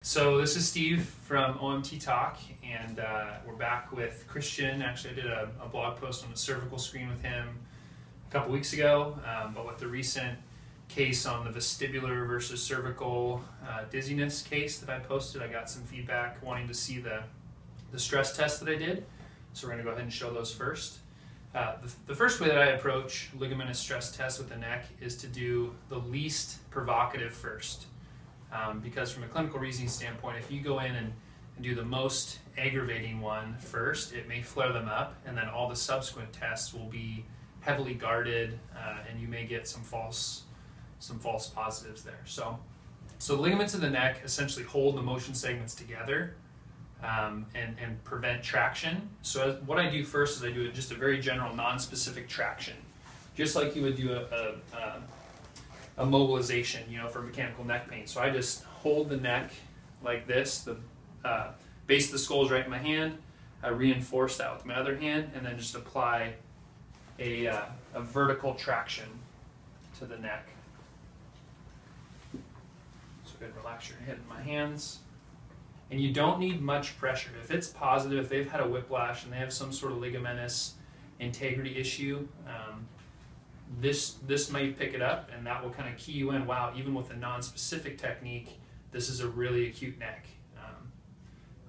So this is Steve from OMT Talk, and we're back with Christian. Actually, I did a blog post on the cervical screen with him a couple weeks ago, but with the recent case on the vestibular versus cervical dizziness case that I posted, I got some feedback wanting to see the stress test that I did. So we're going to go ahead and show those first. The first way that I approach ligamentous stress tests with the neck is to do the least provocative first. Because from a clinical reasoning standpoint, if you go in and do the most aggravating one first, it may flare them up, and then all the subsequent tests will be heavily guarded, and you may get some false positives there. So the ligaments of the neck essentially hold the motion segments together and prevent traction. So what I do first is I do just a very general, non-specific traction, just like you would do a mobilization, for mechanical neck pain. So I just hold the neck like this. The base of the skull is right in my hand. I reinforce that with my other hand, and then just apply a vertical traction to the neck. So go ahead and relax your head in my hands. And you don't need much pressure. If it's positive, if they've had a whiplash and they have some sort of ligamentous integrity issue, this might pick it up, and that will kind of key you in. Wow, even with a non-specific technique, this is a really acute neck.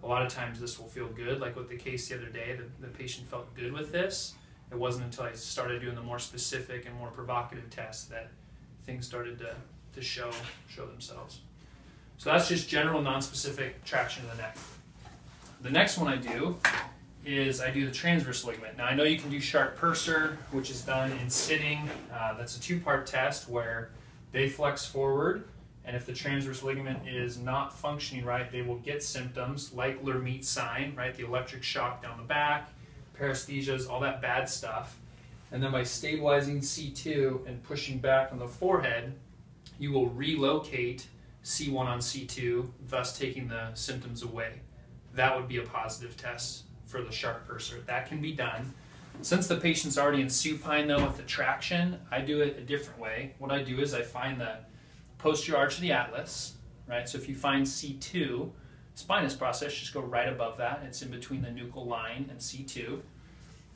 A lot of times this will feel good, like with the case the other day, the patient felt good with this. It wasn't until I started doing the more specific and more provocative tests that things started to show themselves. So that's just general non-specific traction of the neck. The next one I do is I do the transverse ligament. Now I know you can do sharp purser, which is done in sitting. That's a two-part test where they flex forward, and if the transverse ligament is not functioning right, they will get symptoms like Lermite sign, right? The electric shock down the back, paresthesias, all that bad stuff. And then by stabilizing C2 and pushing back on the forehead, you will relocate C1 on C2, thus taking the symptoms away. That would be a positive test for the sharp purser. That can be done. Since the patient's already in supine though with the traction, I do it a different way. What I do is I find the posterior arch of the atlas, right? So if you find C2, spinous process, just go right above that. It's in between the nuchal line and C2.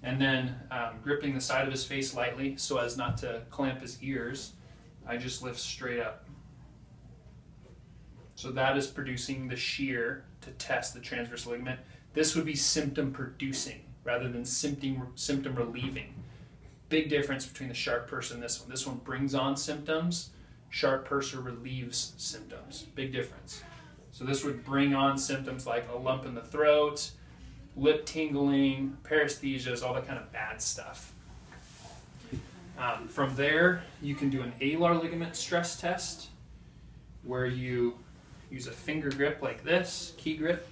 And then gripping the side of his face lightly so as not to clamp his ears, I just lift straight up. So that is producing the shear to test the transverse ligament. This would be symptom producing rather than symptom relieving. Big difference between the sharp purser and this one. This one brings on symptoms. Sharp purser relieves symptoms. Big difference. So this would bring on symptoms like a lump in the throat, lip tingling, paresthesias, all that kind of bad stuff. From there, you can do an alar ligament stress test where you use a finger grip like this, key grip,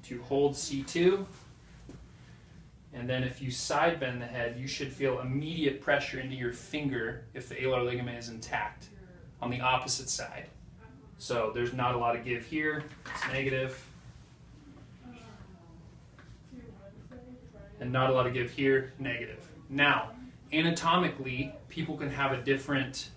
to hold C2, and then if you side bend the head, you should feel immediate pressure into your finger if the alar ligament is intact on the opposite side. So there's not a lot of give here, it's negative, and not a lot of give here, negative. Now, anatomically, people can have a different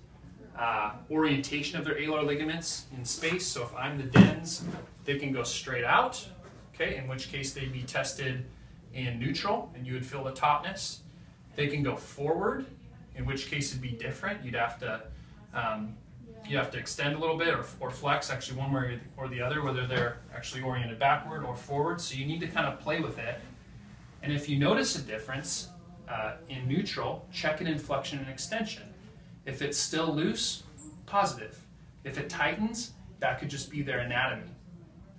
orientation of their alar ligaments in space. So if I'm the dens, they can go straight out, okay, in which case they'd be tested in neutral and you would feel the tautness. They can go forward, in which case it'd be different. You'd have to extend a little bit or flex, actually one way or the other, whether they're actually oriented backward or forward. So you need to kind of play with it. And if you notice a difference in neutral, check it in flexion and extension. If it's still loose, positive. If it tightens, that could just be their anatomy.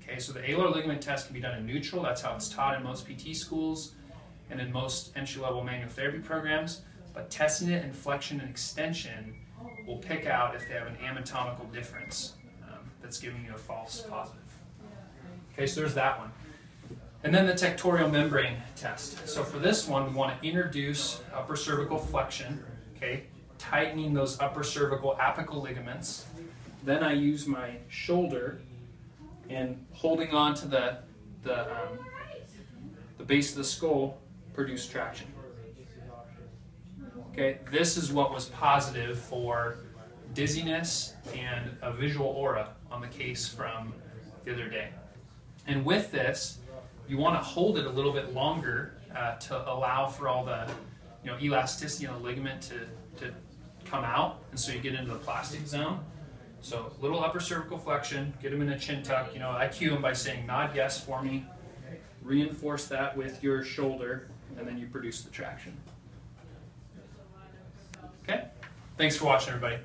Okay, so the alar ligament test can be done in neutral. That's how it's taught in most PT schools and in most entry-level manual therapy programs. But testing it in flexion and extension will pick out if they have an anatomical difference that's giving you a false positive. Okay, so there's that one. And then the tectorial membrane test. So for this one, we want to introduce upper cervical flexion, okay, tightening those upper cervical apical ligaments. Then I use my shoulder and holding on to the base of the skull, produce traction. Okay, this is what was positive for dizziness and a visual aura on the case from the other day. And with this, you want to hold it a little bit longer to allow for all the elasticity in the ligament to come out, and so you get into the plastic zone. So little upper cervical flexion, get them in a chin tuck. I cue them by saying nod yes for me, reinforce that with your shoulder, and then you produce the traction. Okay? Thanks for watching, everybody.